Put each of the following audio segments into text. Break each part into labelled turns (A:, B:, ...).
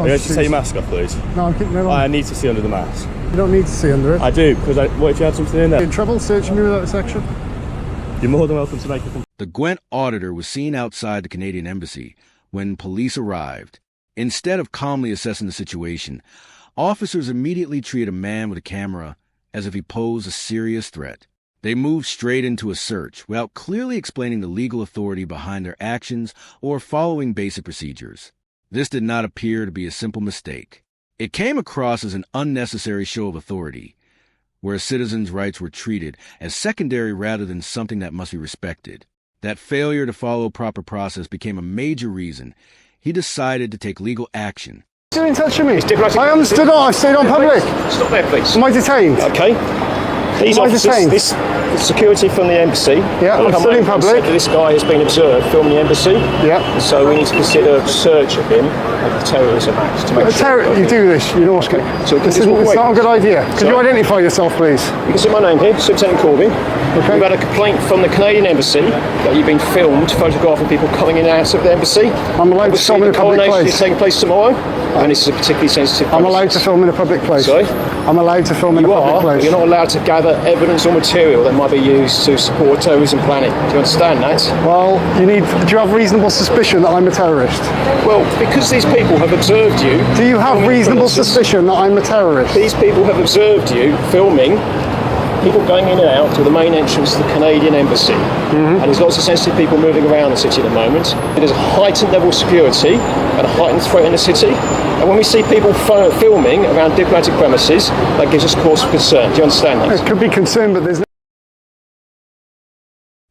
A: you to take your mask off, please?
B: No, I'm keeping it on.
A: I need to see under the mask.
B: You don't need to see under it.
A: I do, because what if you had something in there?
B: In trouble searching me without a section?
A: You're more than welcome to make a complaint.
C: The Gwent auditor was seen outside the Canadian embassy when police arrived. Instead of calmly assessing the situation, officers immediately treated a man with a camera as if he posed a serious threat. They moved straight into a search without clearly explaining the legal authority behind their actions or following basic procedures. This did not appear to be a simple mistake. It came across as an unnecessary show of authority, where a citizen's rights were treated as secondary rather than something that must be respected. That failure to follow proper process became a major reason he decided to take legal action.
B: Still in touch with me? I am stood on. I stayed on public.
D: Stop there, please.
B: Am I detained?
D: Okay. These officers, this security from the embassy.
B: Yeah, I'm still in public.
D: This guy has been observed filming the embassy.
B: Yeah.
D: So we need to consider a search of him of the terrorism act to make sure.
B: You do this, you know what's going on.
D: So
B: it's not a good idea. Could you identify yourself, please?
D: You can see my name here, Superintendent Corbyn.
B: Okay.
D: We've had a complaint from the Canadian embassy that you've been filmed photographing people coming in and out of the embassy.
B: I'm allowed to film in a public place.
D: The coronation is taking place tomorrow, and this is a particularly sensitive process.
B: I'm allowed to film in a public place.
D: Sorry?
B: I'm allowed to film in a public place.
D: But you're not allowed to gather evidence or material that might be used to support terrorism planning. Do you understand that?
B: Well, do you have reasonable suspicion that I'm a terrorist?
D: Well, because these people have observed you...
B: Do you have reasonable suspicion that I'm a terrorist?
D: These people have observed you filming people going in and out to the main entrance to the Canadian embassy. And there's lots of sensitive people moving around the city at the moment. There's a heightened level of security and a heightened threat in the city. And when we see people filming around diplomatic premises, that gives us cause for concern. Do you understand that?
B: It could be concerned, but there's no...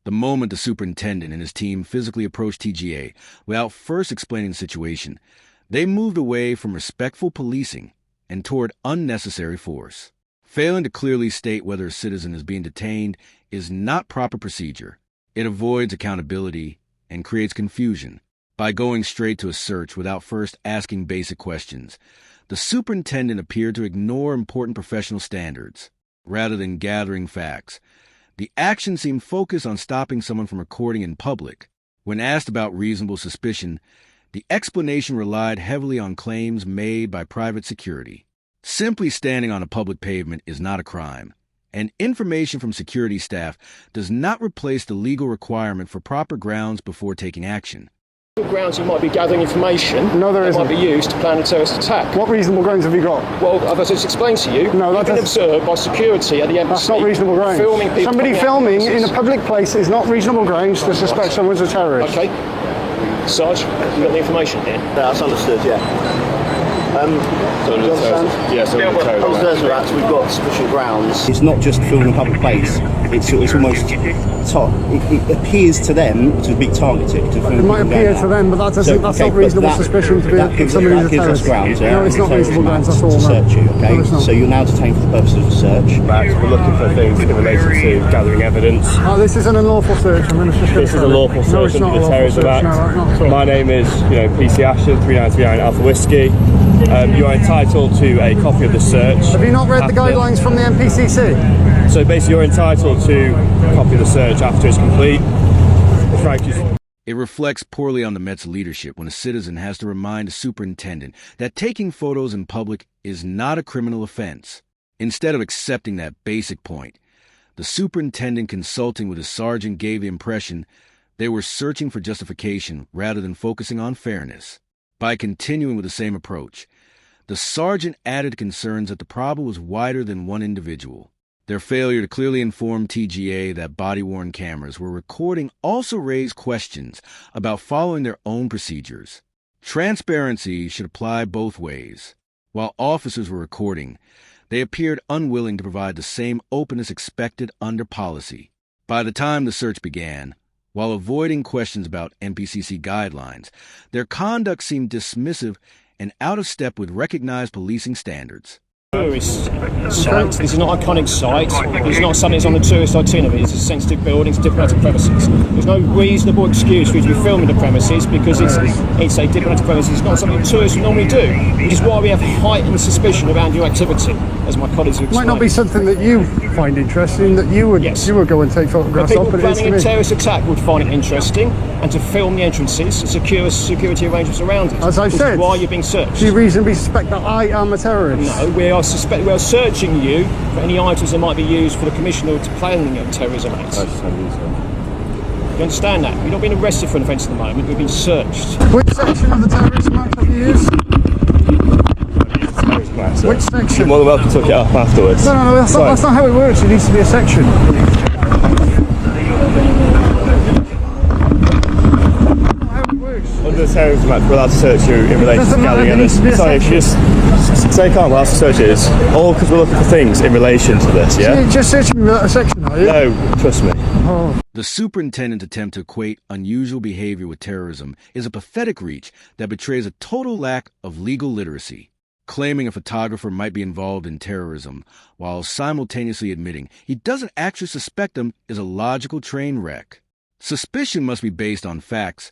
C: The moment the superintendent and his team physically approached TGA without first explaining the situation, they moved away from respectful policing and toward unnecessary force. Failing to clearly state whether a citizen is being detained is not proper procedure. It avoids accountability and creates confusion. By going straight to a search without first asking basic questions, the superintendent appeared to ignore important professional standards. Rather than gathering facts, the action seemed focused on stopping someone from recording in public. When asked about reasonable suspicion, the explanation relied heavily on claims made by private security. Simply standing on a public pavement is not a crime, and information from security staff does not replace the legal requirement for proper grounds before taking action.
D: Grounds you might be gathering information that might be used to plan a terrorist attack.
B: What reasonable grounds have you got?
D: Well, as I just explained to you, you've been observed by security at the embassy.
B: That's not reasonable grounds. Somebody filming in a public place is not reasonable grounds to suspect someone's a terrorist.
D: Okay. Sarge, you got the information here?
E: That's understood, yeah.
A: Yes,
E: Auditor Act, we've got sufficient grounds. It's not just filming a public place. It's almost it appears to them to be targeted.
B: It might appear to them, but that's not reasonable suspicion to be somebody who's a terrorist.
E: Grounds,
B: no, it's not reasonable grounds. That's all.
E: To search you, okay? No, so you're now detained for the purpose of a search.
A: We're looking for things in relation to gathering evidence.
B: Oh, this is an unlawful search.
A: This is a lawful search under the Terrorism Act. My name is, PC Ashton, 3939 Alpha Whiskey. You are entitled to a copy of the search.
B: Have you not read the guidelines from the NPCC?
A: So basically you're entitled to a copy of the search after it's complete.
C: It reflects poorly on the Met's leadership when a citizen has to remind a superintendent that taking photos in public is not a criminal offense. Instead of accepting that basic point, the superintendent consulting with his sergeant gave the impression they were searching for justification rather than focusing on fairness. By continuing with the same approach, the sergeant added concerns that the problem was wider than one individual. Their failure to clearly inform TGA that body-worn cameras were recording also raised questions about following their own procedures. Transparency should apply both ways. While officers were recording, they appeared unwilling to provide the same openness expected under policy. By the time the search began, while avoiding questions about NPCC guidelines, their conduct seemed dismissive and out of step with recognized policing standards.
D: Tourist site. This is not an iconic site. It's not something that's on the tourist itinerary. It's a sensitive building, it's diplomatic premises. There's no reasonable excuse for you to be filming the premises because it's a diplomatic premises. It's not something tourists would normally do, which is why we have heightened suspicion around your activity, as my colleagues have explained.
B: Might not be something that you find interesting, that you would go and take photographs of,
D: but people planning a terrorist attack would find it interesting. and to film the entrances and secure security arrangements around it.
B: As I said,
D: is why you're being searched.
B: Do you reasonably suspect that I am a terrorist?
D: No, we are searching you for any items that might be used for the commission or to planning of terrorism acts. You understand that? You're not being arrested for an offence at the moment, we've been searched.
B: Which section of the terrorism act have you used? Which section?
A: You're more than welcome to look it up afterwards.
B: No, that's not how it works. It needs to be a section.
A: Under the terrorism act, we're allowed to search you in relation to gathering evidence. Sorry, if you just say can't, we're allowed to search it. It's all because we're looking for things in relation to this, yeah?
B: So you're just searching me without a section, are you?
A: No, trust me.
B: Oh.
C: The superintendent's attempt to equate unusual behavior with terrorism is a pathetic reach that betrays a total lack of legal literacy. Claiming a photographer might be involved in terrorism while simultaneously admitting he doesn't actually suspect him is a logical train wreck. Suspicion must be based on facts,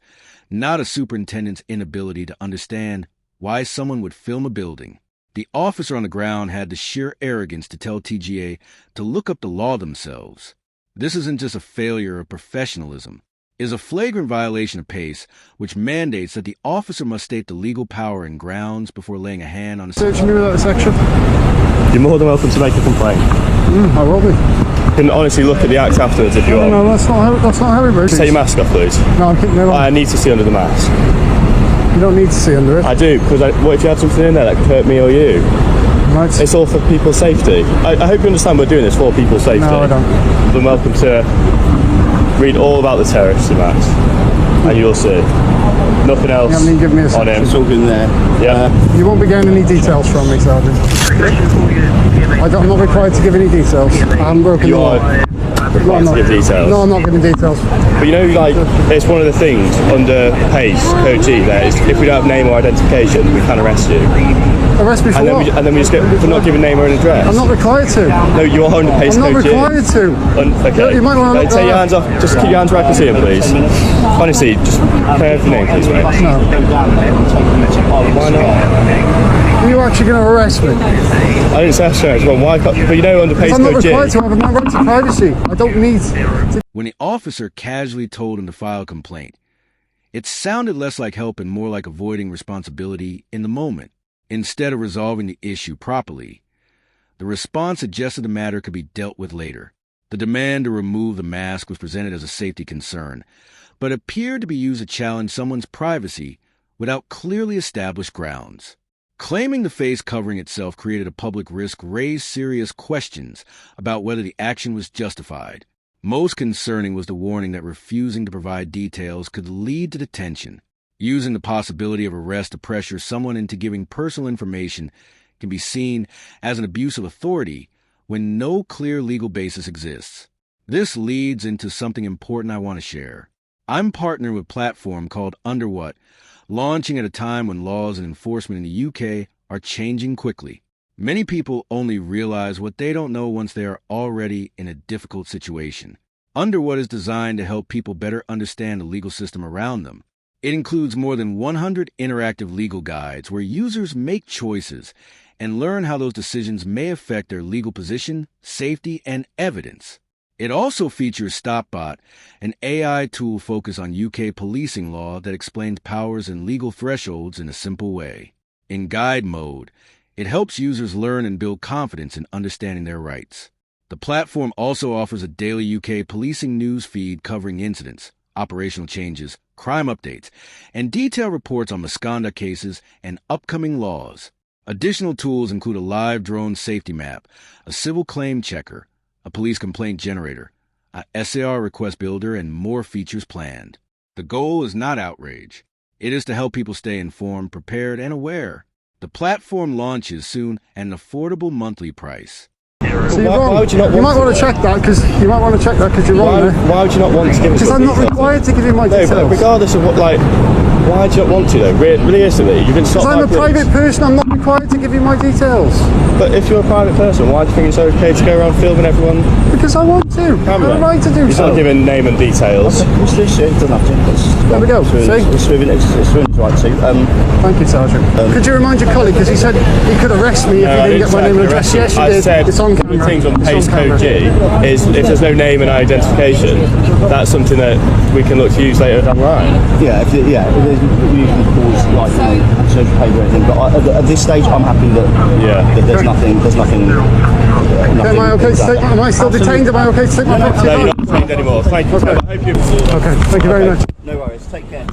C: not a superintendent's inability to understand why someone would film a building. The officer on the ground had the sheer arrogance to tell TGA to look up the law themselves. This isn't just a failure of professionalism. It is a flagrant violation of PACE, which mandates that the officer must state the legal power and grounds before laying a hand on a...
B: Searching me without a section?
A: You're more than welcome to make a complaint.
B: I will be.
A: You can honestly look at the act afterwards if you want.
B: No, that's not how it works.
A: Just take your mask off, please.
B: No, I'm keeping it on.
A: I need to see under the mask.
B: You don't need to see under it.
A: I do, because what if you had something in there that could hurt me or you?
B: Right.
A: It's all for people's safety. I hope you understand we're doing this for people's safety.
B: No, I don't.
A: Then welcome to read all about the terrorism act, and you'll see. Nothing else
B: You haven't even given me a
A: on him.
E: It's all in there.
A: Yeah.
B: You won't be getting any details from me, Sergeant. I'm not required to give any details. I haven't broken the law.
A: Required to give details.
B: No, I'm not giving details.
A: But you know, like, it's one of the things under PACE, Code G, there is if we don't have name or identification, we can arrest you.
B: Arrest me for
A: And then,
B: what?
A: and then we just get for not giving name or an address.
B: I'm not required to.
A: No, you are under PACE
B: I'm not
A: Code G.
B: required to.
A: Okay.
B: You might want to look
A: take
B: that
A: your
B: up.
A: hands off. Just keep your hands where I can see them, please. Honestly, just can I have your name, please, mate?
B: No.
A: Why not?
B: Are you actually going to arrest me?
A: I didn't say so. Well, why? But you know, under PACE
B: I'm not
A: Code G.
B: required to. I have my right to privacy. I don't need to.
C: When the officer casually told him to file a complaint, it sounded less like help and more like avoiding responsibility in the moment. Instead of resolving the issue properly, the response suggested the matter could be dealt with later. The demand to remove the mask was presented as a safety concern, but appeared to be used to challenge someone's privacy without clearly established grounds. Claiming the face covering itself created a public risk raised serious questions about whether the action was justified. Most concerning was the warning that refusing to provide details could lead to detention. Using the possibility of arrest to pressure someone into giving personal information can be seen as an abuse of authority when no clear legal basis exists. This leads into something important I want to share. I'm partnering with a platform called Underwhat, launching at a time when laws and enforcement in the UK are changing quickly. Many people only realize what they don't know once they are already in a difficult situation. Underwhat is designed to help people better understand the legal system around them. It includes more than 100 interactive legal guides where users make choices and learn how those decisions may affect their legal position, safety, and evidence. It also features StopBot, an AI tool focused on UK policing law that explains powers and legal thresholds in a simple way. In guide mode, it helps users learn and build confidence in understanding their rights. The platform also offers a daily UK policing news feed covering incidents, operational changes, crime updates, and detailed reports on misconduct cases and upcoming laws. Additional tools include a live drone safety map, a civil claim checker, a police complaint generator, a SAR request builder, and more features planned. The goal is not outrage. It is to help people stay informed, prepared, and aware. The platform launches soon at an affordable monthly price.
B: So you're
A: Why
B: wrong.
A: would you not
B: You might
A: want
B: want
A: to
B: to check that because you're wrong there.
A: Why would you not want to give us
B: Because
A: your
B: I'm not
A: details?
B: required to give you my
A: No,
B: details.
A: but regardless of what, like, why do you not want to though? Realistically, you can stop.
B: Because I'm a
A: by police.
B: private person, I'm not required to give you my details.
A: But if you're a private person, why do you think it's okay to go around filming everyone?
B: Because I want to. I have a right to do
A: He's
B: so.
A: not giving name and details.
B: There we go. See?
E: It's within his right to.
B: Thank you, Sergeant. Could you remind your colleague, because he said he could arrest me if he didn't get my name and address. Yes, you did. It's on
A: with things on Pace Code G is if there's no name and identification, that's something that we can look to use later down the line.
E: Yeah, if there's usually cause like social paper or anything, but at this stage I'm happy that there's nothing.
B: Am I okay to take? Am I still detained? Am I okay to take my property?
A: No, you're not detained anymore. Thank you.
B: Okay.
A: I hope you.
B: Okay. Thank you very much.
E: No worries. Take care.